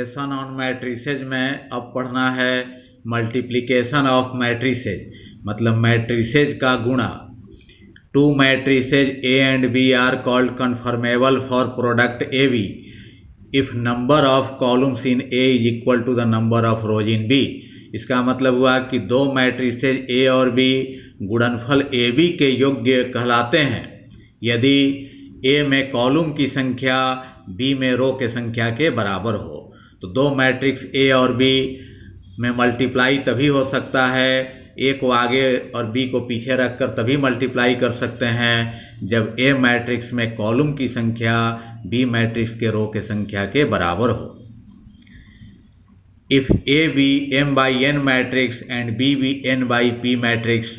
Lesson on matrices में अब पढ़ना है मल्टीप्लिकेशन ऑफ मैट्रिसेज, मतलब मैट्रिसेज का गुणा। Two matrices A and B are called conformable for product A B if number of columns in A is equal to the number of rows in B. इसका मतलब हुआ कि दो matrices ए और B गुणनफल ए बी के योग्य कहलाते हैं यदि ए में कॉलम की संख्या बी में रो के संख्या के बराबर हो। तो दो मैट्रिक्स ए और बी में मल्टीप्लाई तभी हो सकता है, ए को आगे और बी को पीछे रखकर तभी मल्टीप्लाई कर सकते हैं जब ए मैट्रिक्स में कॉलम की संख्या बी मैट्रिक्स के रो के संख्या के बराबर हो। If A be m by n matrix and B be n by p matrix,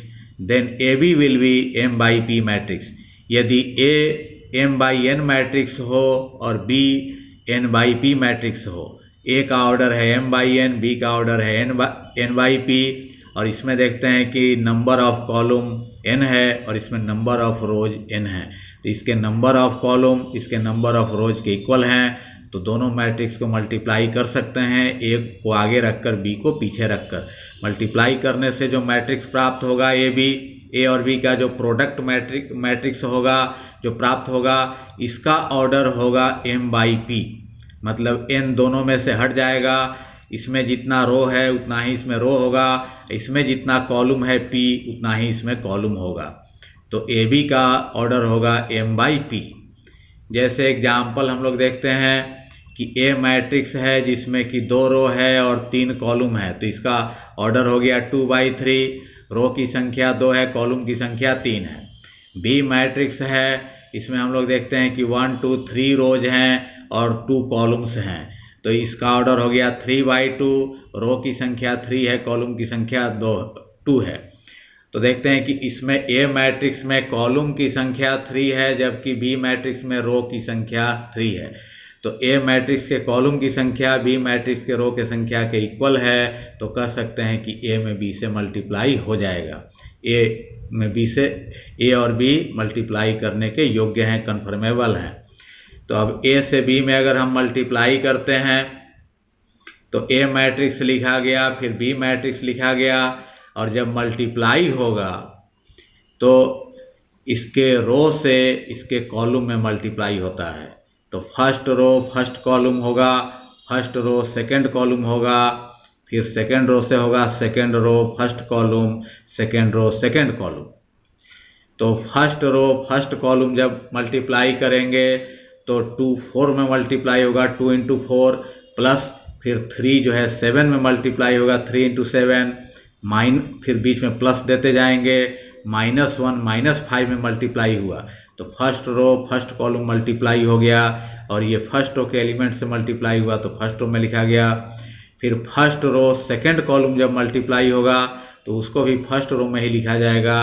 then AB will be m by p matrix। यदि A m by n matrix हो और B n by p matrix हो, A का order है m by n, B का order है n by p, और इसमें देखते हैं कि नंबर ऑफ कॉलम n है और इसमें नंबर ऑफ रोज n है, तो इसके नंबर ऑफ कॉलम इसके नंबर ऑफ रोज के इक्वल हैं, तो दोनों मैट्रिक्स को मल्टीप्लाई कर सकते हैं, ए को आगे रखकर बी को पीछे रखकर। मल्टीप्लाई करने से जो मैट्रिक्स प्राप्त होगा ए और बी का जो प्रोडक्ट मैट्रिक्स होगा जो प्राप्त होगा, इसका ऑर्डर होगा m बाई पी, मतलब n दोनों में से हट जाएगा, इसमें जितना रो है उतना ही इसमें रो होगा, इसमें जितना कॉलम है p उतना ही इसमें कॉलम होगा। तो ए बी का ऑर्डर होगा m बाई पी। जैसे एग्जाम्पल हम लोग देखते हैं कि ए मैट्रिक्स है जिसमें कि दो रो है और तीन कॉलम है, तो इसका ऑर्डर हो गया 2/3, रो की संख्या 2 है, कॉलम की संख्या 3 है। बी मैट्रिक्स है, इसमें हम लोग देखते हैं कि 1 2 3 रोज हैं और 2 कॉलम्स हैं, तो इसका ऑर्डर हो गया 3/2, रो की संख्या 3 है, कॉलम की संख्या 2 है। तो देखते हैं कि इसमें ए मैट्रिक्स में कॉलम की संख्या 3 है जबकि बी मैट्रिक्स में रो की संख्या 3 है, तो ए मैट्रिक्स के कॉलम की संख्या बी मैट्रिक्स के रो के संख्या के इक्वल है, तो कह सकते हैं कि ए में बी से मल्टीप्लाई हो जाएगा। ए में बी से ए और बी मल्टीप्लाई करने के योग्य हैं, कन्फर्मेबल हैं। तो अब ए से बी में अगर हम मल्टीप्लाई करते हैं तो ए मैट्रिक्स लिखा गया, फिर बी मैट्रिक्स लिखा गया, और जब मल्टीप्लाई होगा तो इसके रो से इसके कॉलम में मल्टीप्लाई होता है, तो फर्स्ट रो फर्स्ट कॉलम होगा, फर्स्ट रो सेकंड कॉलम होगा, फिर सेकंड रो से होगा second row first column, second row second column. तो फर्स्ट रो फर्स्ट कॉलम जब मल्टीप्लाई करेंगे तो 2 4 में मल्टीप्लाई होगा, 2 × 4 प्लस फिर 3 जो है 7 में मल्टीप्लाई होगा, 3 × 7 फिर बीच में प्लस देते जाएंगे, -1 -5 में मल्टीप्लाई हुआ, तो first row first column multiply हो गया, और ये फर्स्ट रो के एलिमेंट से मल्टीप्लाई हुआ तो फर्स्ट रो में लिखा गया। फिर फर्स्ट रो सेकंड कॉलम जब मल्टीप्लाई होगा तो उसको भी फर्स्ट रो में ही लिखा जाएगा,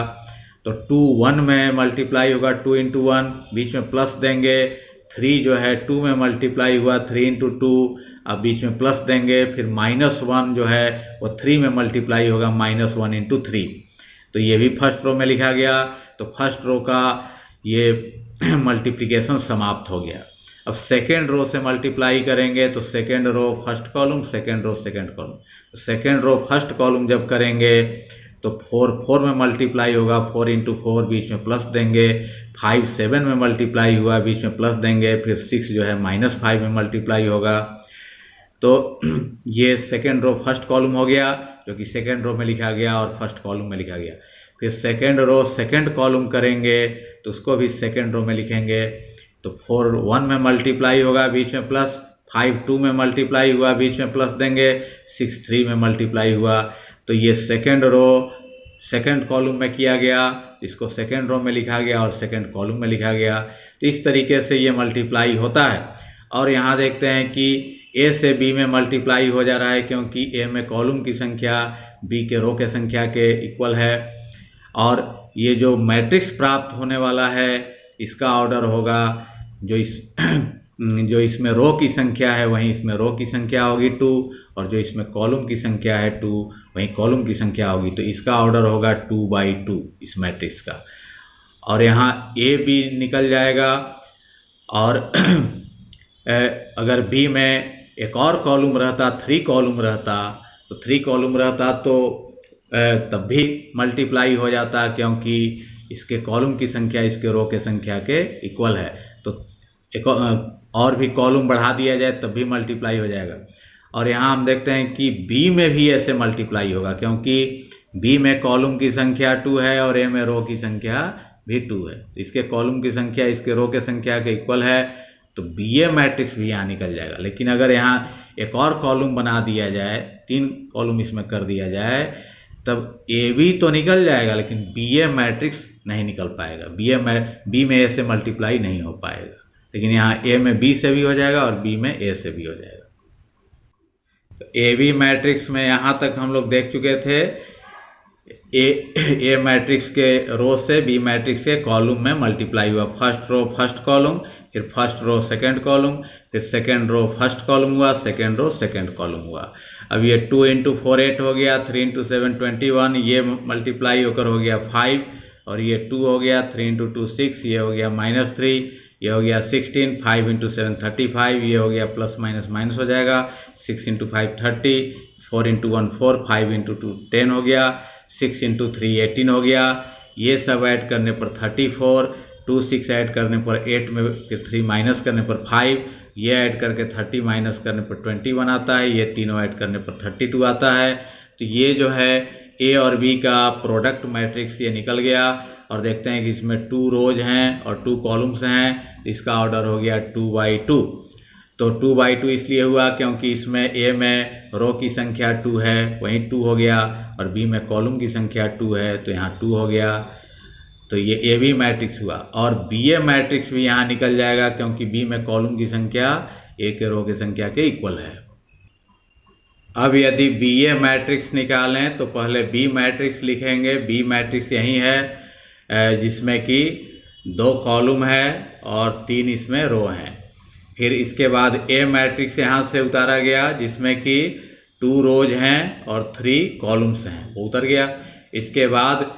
तो 2 1 में मल्टीप्लाई होगा, 2 × 1 बीच में प्लस देंगे, 3 जो है 2 में मल्टीप्लाई हुआ, 3 × 2 अब बीच में प्लस देंगे, फिर -1 जो है वो 3 में मल्टीप्लाई होगा, -1 × 3, तो ये भी फर्स्ट रो में लिखा गया। तो फर्स्ट रो का ये मल्टीप्लिकेशन समाप्त हो गया। अब सेकेंड रो से मल्टीप्लाई करेंगे तो second row first column, second row second column, तो सेकेंड रो फर्स्ट कॉलम जब करेंगे तो 4 में मल्टीप्लाई होगा, 4 × 4 बीच में प्लस देंगे, 5 7 में मल्टीप्लाई हुआ, बीच में प्लस देंगे, फिर 6 जो है -5 में मल्टीप्लाई होगा। तो ये सेकेंड रो फर्स्ट कॉलम हो गया जो कि सेकेंड रो में लिखा गया और फर्स्ट कॉलम में लिखा गया। फिर सेकेंड रो सेकेंड कॉलम करेंगे तो उसको भी सेकेंड रो में लिखेंगे, तो 4 1 में मल्टीप्लाई होगा, बीच में प्लस, 5 2 में मल्टीप्लाई हुआ, बीच में प्लस देंगे, 6 3 में मल्टीप्लाई हुआ, तो ये सेकेंड रो सेकेंड कॉलम में किया गया, इसको सेकेंड रो में लिखा गया और सेकेंड कॉलम में लिखा गया। तो इस तरीके से ये मल्टीप्लाई होता है। और यहाँ देखते हैं कि ए से बी में मल्टीप्लाई हो जा रहा है क्योंकि ए में कॉलम की संख्या बी के रो के संख्या के इक्वल है, और ये जो मैट्रिक्स प्राप्त होने वाला है इसका ऑर्डर होगा जो इसमें रो की संख्या है वहीं इसमें रो की संख्या होगी 2, और जो इसमें कॉलम की संख्या है 2 वहीं कॉलम की संख्या होगी, तो इसका ऑर्डर होगा 2/2 इस मैट्रिक्स का। और यहाँ ए बी निकल जाएगा, और अगर बी में एक और कॉलम रहता 3 कॉलम रहता, तो 3 कॉलम रहता तो तब भी मल्टीप्लाई हो जाता, क्योंकि इसके कॉलम की संख्या इसके रो के संख्या के इक्वल है। तो एक और भी कॉलम बढ़ा दिया जाए तब भी मल्टीप्लाई हो जाएगा। और यहाँ हम देखते हैं कि बी में भी ऐसे मल्टीप्लाई होगा, क्योंकि बी में कॉलम की संख्या 2 है और ए में रो की संख्या भी 2 है। इसके कॉलम की संख्या इसके रो के संख्या के इक्वल है, तो बी ए मैट्रिक्स भी यहाँ निकल जाएगा। लेकिन अगर यहाँ एक और कॉलम बना दिया जाए, 3 कॉलम इसमें कर दिया जाए, तब ए बी तो निकल जाएगा लेकिन बी ए मैट्रिक्स नहीं निकल पाएगा। बी में ए से मल्टीप्लाई नहीं हो पाएगा, लेकिन यहाँ ए में बी से भी हो जाएगा और बी में ए से भी हो जाएगा। तो ए बी मैट्रिक्स में यहाँ तक हम लोग देख चुके थे। ए मैट्रिक्स के रो से बी मैट्रिक्स के कॉलम में मल्टीप्लाई हुआ। फर्स्ट रो फर्स्ट कॉलम, फिर फर्स्ट रो सेकंड कॉलम, फिर सेकंड रो फर्स्ट कॉलम हुआ, सेकंड रो सेकंड कॉलम हुआ। अब ये 2 × 4 8 हो गया, 3 × 7 21, ये मल्टीप्लाई होकर हो गया 5, और ये 2 हो गया, 3 × 2 6, ये हो गया -3, ये हो गया 16, 5 × 7 35, ये हो गया प्लस माइनस माइनस हो जाएगा, 6 × 5 30, 4 × 1 4, 5 × 2 10 हो गया, 6 × 3 18 हो गया। ये सब ऐड करने पर 34, 2 6 ऐड करने पर 8 में, फिर 3 माइनस करने पर 5, ये ऐड करके 30 माइनस करने पर 21 आता है, ये तीनों ऐड करने पर 32 आता है। तो ये जो है ए और बी का प्रोडक्ट मैट्रिक्स ये निकल गया। और देखते हैं कि इसमें 2 रोज हैं और 2 कॉलम्स हैं, इसका ऑर्डर हो गया 2/2। तो 2/2 इसलिए हुआ क्योंकि इसमें ए में रो की संख्या 2 है, वहीं 2 हो गया, और बी में कॉलम की संख्या 2 है, तो यहाँ 2 हो गया। तो ये ए बी मैट्रिक्स हुआ। और बी ए मैट्रिक्स भी यहाँ निकल जाएगा, क्योंकि बी में कॉलम की संख्या ए के रो की संख्या के इक्वल है। अब यदि बी ए मैट्रिक्स निकालें तो पहले बी मैट्रिक्स लिखेंगे। बी मैट्रिक्स यही है जिसमें कि 2 कॉलम है और 3 इसमें रो हैं। फिर इसके बाद ए मैट्रिक्स यहाँ से उतारा गया, जिसमें कि 2 रोज हैं और 3 कॉलम्स हैं, वो उतर गया। इसके बाद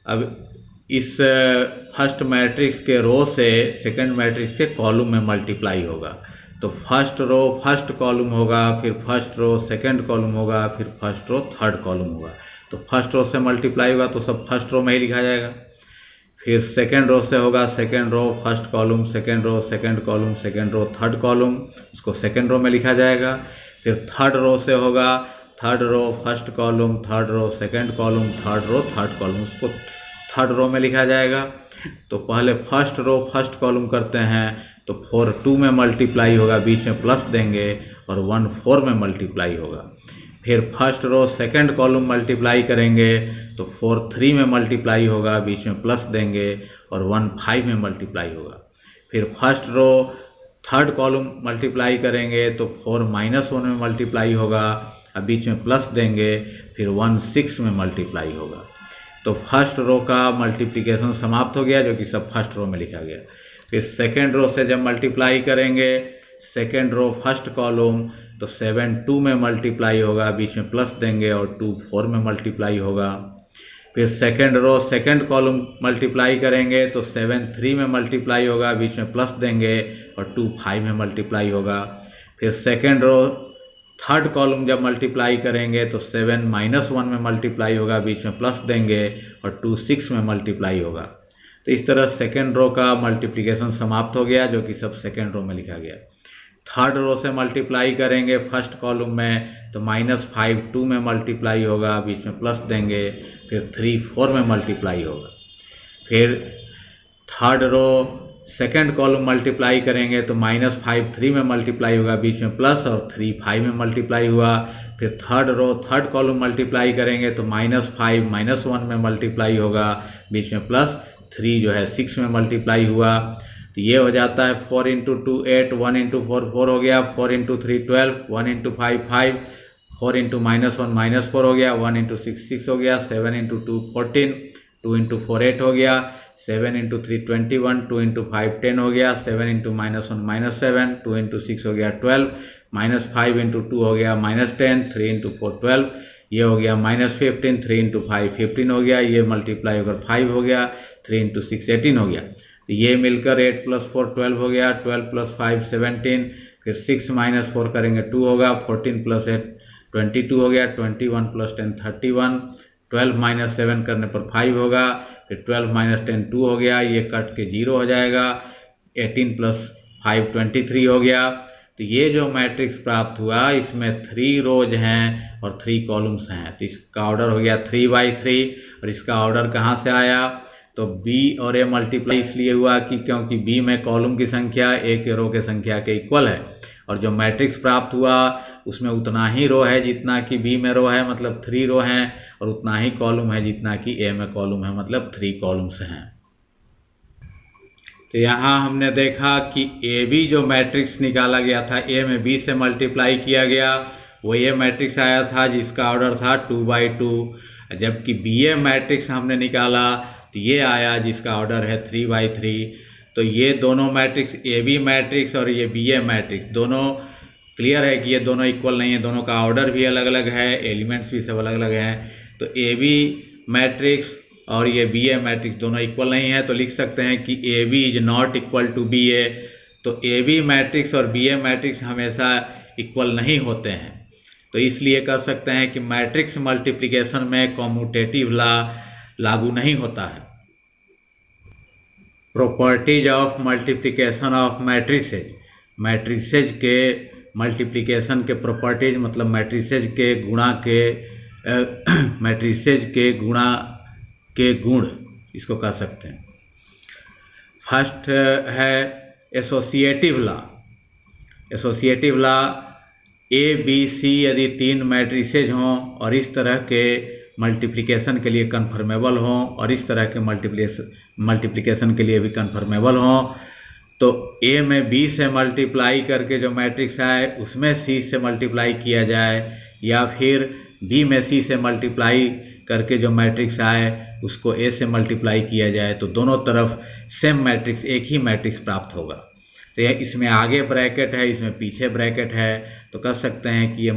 अब इस फर्स्ट मैट्रिक्स के रो से सेकंड मैट्रिक्स के कॉलम में मल्टीप्लाई होगा। तो फर्स्ट रो फर्स्ट कॉलम होगा, फिर फर्स्ट रो सेकंड कॉलम होगा, फिर फर्स्ट रो थर्ड कॉलम होगा। तो फर्स्ट रो से मल्टीप्लाई होगा तो सब फर्स्ट रो में ही लिखा जाएगा। फिर सेकंड रो से होगा second row first column, second row second column, second row third column, उसको सेकंड रो में लिखा जाएगा। फिर थर्ड रो से होगा third row first column, third row second column, third row third column, उसको थर्ड रो में लिखा जाएगा। तो पहले फर्स्ट रो फर्स्ट कॉलम करते हैं, तो 4 2 में मल्टीप्लाई होगा, बीच में प्लस देंगे, और 1 4 में मल्टीप्लाई होगा। फिर first row second column multiply करेंगे तो 4 3 में मल्टीप्लाई होगा, बीच में प्लस देंगे, और 1 5 में मल्टीप्लाई होगा। फिर first row third column multiply करेंगे तो 4 -1 में मल्टीप्लाई होगा, अब बीच में प्लस देंगे, फिर 1 6 में मल्टीप्लाई होगा। तो फर्स्ट रो का मल्टीप्लिकेशन समाप्त हो गया, जो कि सब फर्स्ट रो में लिखा गया। फिर सेकंड रो से जब मल्टीप्लाई करेंगे सेकंड रो फर्स्ट कॉलम, तो 7 2 में मल्टीप्लाई होगा, बीच में प्लस देंगे, और 2 4 में मल्टीप्लाई होगा। फिर second row second column multiply करेंगे तो 7 3 में मल्टीप्लाई होगा, बीच में प्लस देंगे, और 2 5 में मल्टीप्लाई होगा। फिर सेकंड रो थर्ड कॉलम जब मल्टीप्लाई करेंगे तो 7 -1 में मल्टीप्लाई होगा, बीच में प्लस देंगे, और 2 6 में मल्टीप्लाई होगा। तो इस तरह सेकंड रो का मल्टीप्लिकेशन समाप्त हो गया, जो कि सब सेकंड रो में लिखा गया। थर्ड रो से मल्टीप्लाई करेंगे फर्स्ट कॉलम में तो -5 2 में मल्टीप्लाई होगा, बीच में प्लस देंगे, फिर 3 4 में मल्टीप्लाई होगा। फिर third row second column multiply करेंगे तो -5 3 में मल्टीप्लाई होगा, बीच में प्लस, और 3 5 में मल्टीप्लाई हुआ। फिर third row third column multiply करेंगे तो -5 -1 में मल्टीप्लाई होगा, बीच में प्लस, 3 जो है 6 में मल्टीप्लाई हुआ। तो ये हो जाता है 4 × 2 8, 1 × 4 4 हो गया, 4 × 3 12, 1 × 5 5, 4 × -1 -4 हो गया, 1 × 6 6 हो गया, 7 × 2 14, 2 × 4 8 हो गया, 7 × 3 21, 2 × 5 10 हो गया, 7 × -1 -7, 2 × 6 हो गया 12, -5 × 2 हो गया -10, 3 × 4 12, ये हो गया -15, 3 × 5 15 हो गया, ये मल्टीप्लाई होकर 5 हो गया, 3 × 6 18 हो गया। तो ये मिलकर 8 + 4 12 हो गया, 12 + 5 17, फिर 6 माइनस 4 करेंगे 2 होगा, 14 प्लस 8 22 हो गया, 21 प्लस 10 31, 12 माइनस 7 करने पर 5 होगा, फिर 12 माइनस 10 2 हो गया, ये कट के 0 हो जाएगा, 18 प्लस 5 23 हो गया। तो ये जो मैट्रिक्स प्राप्त हुआ इसमें 3 रोज हैं और 3 कॉलम्स हैं, तो इसका ऑर्डर हो गया 3×3। और इसका ऑर्डर कहाँ से आया, तो बी और ए मल्टीप्लाई इसलिए हुआ कि क्योंकि बी में कॉलम की संख्या ए के रो की संख्या के इक्वल है, और जो मैट्रिक्स प्राप्त हुआ उसमें उतना ही रो है जितना कि बी में रो है, मतलब 3 रो हैं, और उतना ही कॉलम है जितना कि ए में कॉलम है, मतलब 3 कॉलम्स हैं। तो यहाँ हमने देखा कि ए बी जो मैट्रिक्स निकाला गया था, ए में बी से मल्टीप्लाई किया गया, वो ये मैट्रिक्स आया था जिसका ऑर्डर था 2×2, जबकि बी ए मैट्रिक्स हमने निकाला तो ये आया जिसका ऑर्डर है 3×3। तो ये दोनों मैट्रिक्स, ए बी मैट्रिक्स और ये बी ए मैट्रिक्स, दोनों क्लियर है कि ये दोनों इक्वल नहीं है, दोनों का ऑर्डर भी अलग अलग है, एलिमेंट्स भी सब अलग अलग हैं। तो ए बी मैट्रिक्स और ये बी ए मैट्रिक्स दोनों इक्वल नहीं है, तो लिख सकते हैं कि A B is not equal to B A. तो ए बी मैट्रिक्स और बी ए मैट्रिक्स हमेशा इक्वल नहीं होते हैं, तो इसलिए कह सकते हैं कि मैट्रिक्स मल्टीप्लिकेशन में कॉम्यूटेटिव लॉ लागू नहीं होता है। Properties of multiplication of matrices, matrices के मल्टीप्लिकेशन के प्रॉपर्टीज मतलब मैट्रिसेज के गुणा के मैट्रिसेज के गुणा के गुण इसको कह सकते हैं। फर्स्ट है associative law. Associative law, A B C यदि 3 मैट्रिसेज हों और इस तरह के मल्टीप्लिकेशन के लिए कन्फर्मेबल हों और इस तरह के मल्टीप्लिकेशन के लिए भी कन्फर्मेबल हों, तो ए में बी से मल्टीप्लाई करके जो मैट्रिक्स आए उसमें सी से मल्टीप्लाई किया जाए, या फिर बी में सी से मल्टीप्लाई करके जो मैट्रिक्स आए उसको ए से मल्टीप्लाई किया जाए, तो दोनों तरफ सेम मैट्रिक्स, एक ही मैट्रिक्स प्राप्त होगा। तो इसमें आगे ब्रैकेट है, इसमें पीछे ब्रैकेट है, तो कह सकते हैं कि ये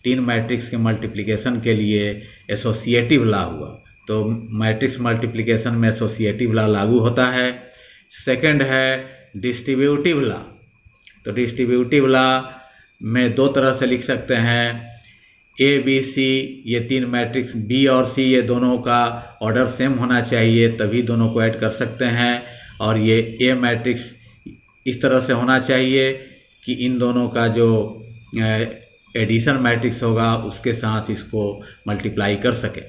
3 मैट्रिक्स के मल्टीप्लिकेशन के लिए एसोसिएटिव लॉ हुआ। तो मैट्रिक्स मल्टीप्लिकेशन में एसोसिएटिव लॉ लागू होता है। सेकंड है डिस्ट्रीब्यूटिव लॉ। तो डिस्ट्रीब्यूटिव लॉ में 2 तरह से लिख सकते हैं, ए बी सी ये 3 मैट्रिक्स, बी और सी ये दोनों का ऑर्डर सेम होना चाहिए तभी दोनों को ऐड कर सकते हैं, और ये ए मैट्रिक्स इस तरह से होना चाहिए कि इन दोनों का जो एडिशन मैट्रिक्स होगा उसके साथ इसको मल्टीप्लाई कर सके।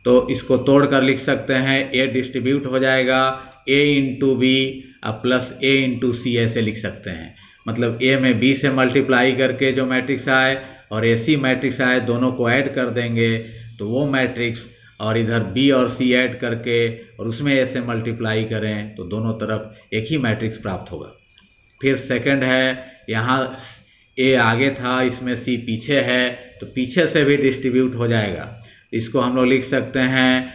तो इसको तोड़ कर लिख सकते हैं, ए डिस्ट्रीब्यूट हो जाएगा ए इंटू बी प्लस ए इंटू सी, ऐसे लिख सकते हैं। मतलब ए में बी से मल्टीप्लाई करके जो मैट्रिक्स आए और ए सी मैट्रिक्स आए दोनों को ऐड कर देंगे तो वो मैट्रिक्स, और इधर बी और सी ऐड करके और उसमें ए से मल्टीप्लाई करें तो दोनों तरफ एक ही मैट्रिक्स प्राप्त होगा। फिर सेकंड है, यहाँ ए आगे था इसमें सी पीछे है, तो पीछे से भी डिस्ट्रीब्यूट हो जाएगा। इसको हम लोग लिख सकते हैं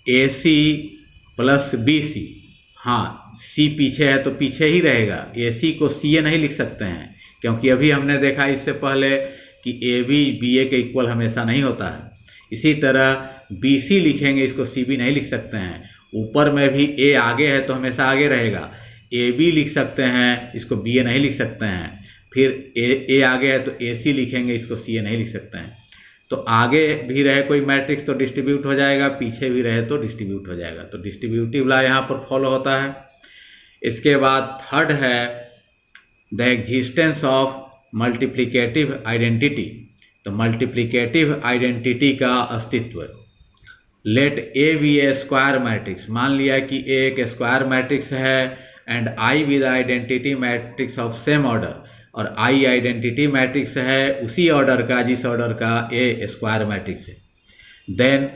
ए सी प्लस बी सी। हाँ, सी पीछे है तो पीछे ही रहेगा, ए सी को सी ए नहीं लिख सकते हैं, क्योंकि अभी हमने देखा इससे पहले कि ए बी बी ए के इक्वल हमेशा नहीं होता है। इसी तरह बी सी लिखेंगे, इसको सी बी नहीं लिख सकते हैं। ऊपर में भी ए आगे है तो हमेशा आगे रहेगा, ए बी लिख सकते हैं, इसको बी ए नहीं लिख सकते हैं। फिर ए आगे है तो ए सी लिखेंगे, इसको सी ए नहीं लिख सकते हैं। तो आगे भी रहे कोई मैट्रिक्स तो डिस्ट्रीब्यूट हो जाएगा, पीछे भी रहे तो डिस्ट्रीब्यूट हो जाएगा। तो डिस्ट्रीब्यूटिव लॉ यहाँ पर फॉलो होता है। इसके बाद थर्ड है the existence of multiplicative identity. तो मल्टीप्लिकेटिव आइडेंटिटी का अस्तित्व। Let A be a square matrix, मान लिया कि ए एक स्क्वायर मैट्रिक्स है and I be the identity matrix of same order, और आई आइडेंटिटी मैट्रिक्स है उसी ऑर्डर का जिस ऑर्डर का ए स्क्वायर मैट्रिक्स है। Then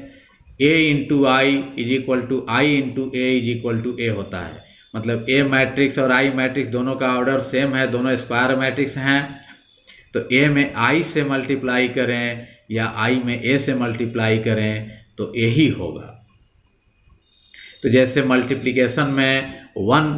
A into I is equal to I into A is equal to A होता है। मतलब ए मैट्रिक्स और आई मैट्रिक्स दोनों का ऑर्डर सेम है, दोनों स्क्वायर मैट्रिक्स हैं, तो ए में आई से मल्टीप्लाई करें या आई में ए से मल्टीप्लाई करें तो ए ही होगा। तो जैसे मल्टीप्लिकेशन में 1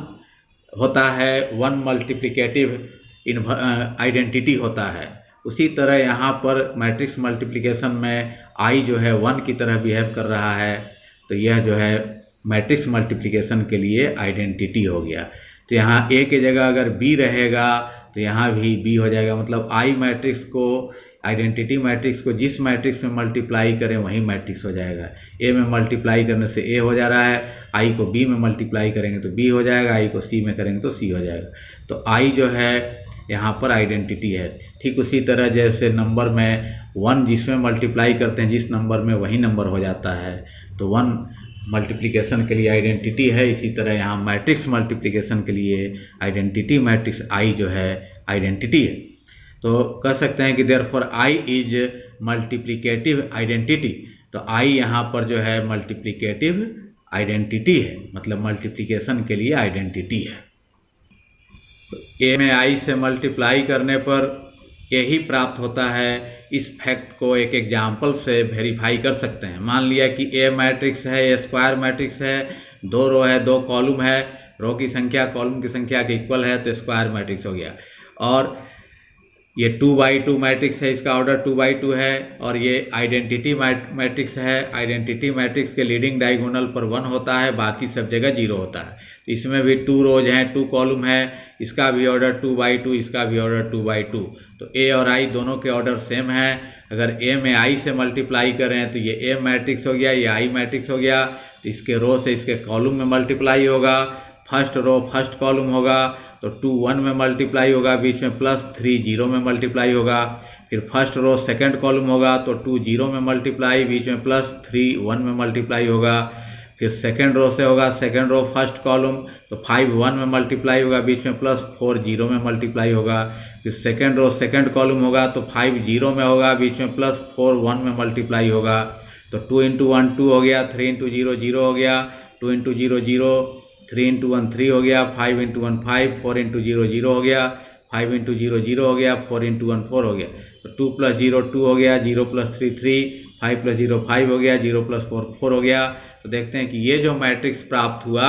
होता है, 1 मल्टीप्लिकेटिव आइडेंटिटी होता है, उसी तरह यहाँ पर मैट्रिक्स मल्टीप्लिकेशन में आई जो है 1 की तरह बिहेव कर रहा है, तो यह जो है मैट्रिक्स मल्टीप्लिकेशन के लिए आइडेंटिटी हो गया। तो यहाँ ए की जगह अगर बी रहेगा तो तो यहाँ भी बी हो जाएगा। मतलब आई मैट्रिक्स को, आइडेंटिटी मैट्रिक्स को जिस मैट्रिक्स में मल्टीप्लाई करें वही मैट्रिक्स हो जाएगा। ए में मल्टीप्लाई करने से ए हो जा रहा है, आई को बी में मल्टीप्लाई करेंगे तो बी हो जाएगा, आई को सी में करेंगे तो सी हो जाएगा। तो आई जो है यहाँ पर आइडेंटिटी है। ठीक उसी तरह जैसे नंबर में 1 जिसमें मल्टीप्लाई करते हैं जिस नंबर में वही नंबर हो जाता है, तो 1 मल्टीप्लिकेशन के लिए आइडेंटिटी है। इसी तरह यहाँ मैट्रिक्स मल्टीप्लिकेशन के लिए आइडेंटिटी मैट्रिक्स आई जो है आइडेंटिटी है। तो कह सकते हैं कि therefore I is multiplicative identity. तो आई यहाँ पर जो है मल्टीप्लिकेटिव आइडेंटिटी है, मतलब मल्टीप्लिकेशन के लिए आइडेंटिटी है। तो ए में आई से मल्टीप्लाई करने पर ए ही प्राप्त होता है। इस फैक्ट को एक एग्जाम्पल से वेरीफाई कर सकते हैं। मान लिया कि ए मैट्रिक्स है, ए स्क्वायर मैट्रिक्स है, 2 रो है 2 कॉलम है, रो की संख्या कॉलम की संख्या के इक्वल है तो स्क्वायर मैट्रिक्स हो गया। और ये 2/2 मैट्रिक्स है, इसका ऑर्डर 2/2 है। और ये आइडेंटिटी मैट्रिक्स है। आइडेंटिटी मैट्रिक्स के लीडिंग डायगोनल पर 1 होता है, बाकी सब जगह 0 होता है। तो इसमें भी 2 रोज हैं 2 कॉलम है, इसका भी ऑर्डर 2/2, इसका भी ऑर्डर 2/2। तो ए और आई दोनों के ऑर्डर सेम है। अगर ए में आई से मल्टीप्लाई करें तो ये ए मैट्रिक्स हो गया, ये आई मैट्रिक्स हो गया। तो इसके रो से इसके कॉलम में मल्टीप्लाई होगा, फर्स्ट रो फर्स्ट कॉलम होगा तो 2 1 में मल्टीप्लाई होगा, बीच में +3 0 में मल्टीप्लाई होगा। फिर फर्स्ट रो सेकंड कॉलम होगा तो 2 0 में मल्टीप्लाई, बीच में +3 1 में मल्टीप्लाई होगा। फिर सेकंड रो से होगा सेकंड रो फर्स्ट कॉलम तो 5 1 में मल्टीप्लाई होगा, बीच में +4 0 में मल्टीप्लाई होगा। फिर सेकंड रो सेकंड कॉलम होगा तो 5 0 में होगा, बीच में +4 1 में मल्टीप्लाई होगा। तो 2 × 1 2 हो गया, 3 × 0 0 हो गया, 2 × 0 0, 3 × 1 3 हो गया, 5 × 1 5, 4 × 0 0 हो गया, 5 × 0 0 हो गया, 4 × 1 4 हो गया। तो 2 + 0 2 हो गया, 0 + 3 3, 5 + 0 5 हो गया, 0 + 4 4 हो गया। तो देखते हैं कि ये जो मैट्रिक्स प्राप्त हुआ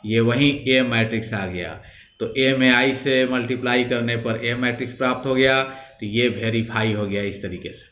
ये वही ए मैट्रिक्स आ गया। तो ए में आई से मल्टीप्लाई करने पर ए मैट्रिक्स प्राप्त हो गया। तो ये वेरीफाई हो गया इस तरीके से।